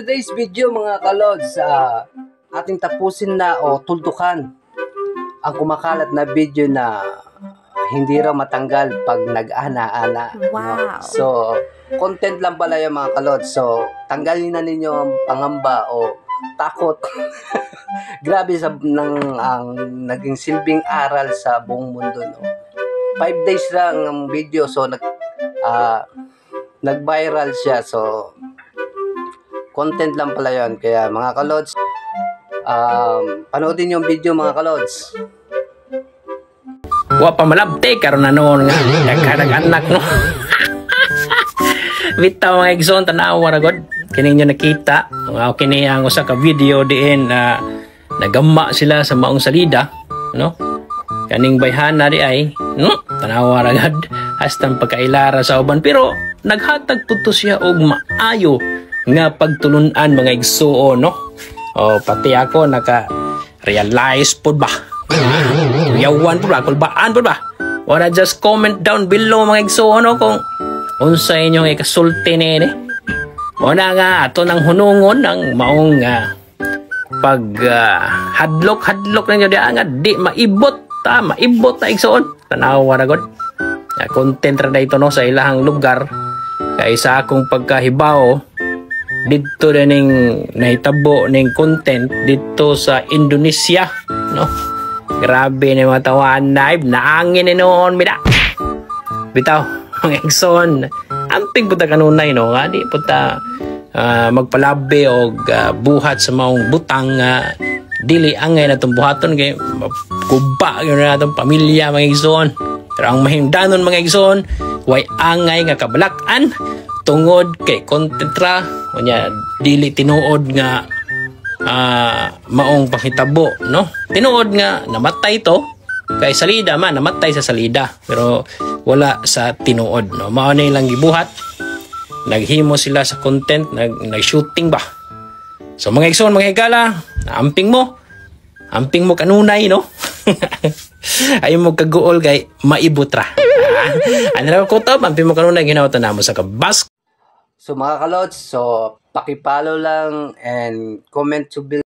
today's video mga kalods, ating tapusin na o tuldukan ang kumakalat na video na hindi raw matanggal pag nag-ana-ana. Wow. So, content lang pala yung mga kalods. So, tanggalin na ninyo ang pangamba o takot. Grabe ang naging silbing aral sa buong mundo. No? 5 days lang ang video. So, nag-viral siya. So, content lang pala yun. Kaya mga kalods, panoodin yung video mga kalods. Wa pa malabte karon na noon nga nagkadag-anak no. Bitaw mga igsoon tanawa ra god. Kini nyo nakita nga kini ang usa ka video diin na nagamma sila sa maong salida no. Kaning bayhana di ay no tanawa ra gad hastang pagkailara sa uban pero naghatag pud to siya og maayo nga pagtulun-an mga igsoon no. O pati ako naka realize pud ba. Yawan po ba? Kulbaan po ba? Wanna just comment down below mga igsoon no, kung unsa inyong ikasulti nini. Wana nga ato nang hunungon ng maong pag hadlok ninyo diya nga di maibot na igsoon. Tanawa na god. Content ra dito no sa ilahang lugar. Kay sa akong pagkahibaw dito ning nahitabo ning content dito sa Indonesia no. Grabe na mga tawaan na naangin ni noon mida. Bitaw mga igsoon amping puta kanunay no nga di puta magpalabi og buhat sa maong butang dili angay na tong buhaton kay kuba gyud na tong pamilya mga igsoon. Pero ang mahimdanon mga igsoon way angay nga kabalakan tungod kay kontentra unya dili tinuod nga maong panghitabo no. Tinuod nga namatay to kay salida man namatay sa salida pero wala sa tinuod no. Mao na lang gibuhat naghimo sila sa content nag-shooting ba. So mga igsoon mga higala amping mo kanunay no. Ay mo kaguol kay maibutra. Ano ra ko to amping mo kanunay ginawa ta namo sa kabas. So mga kalods, so paki-follow lang and comment to below.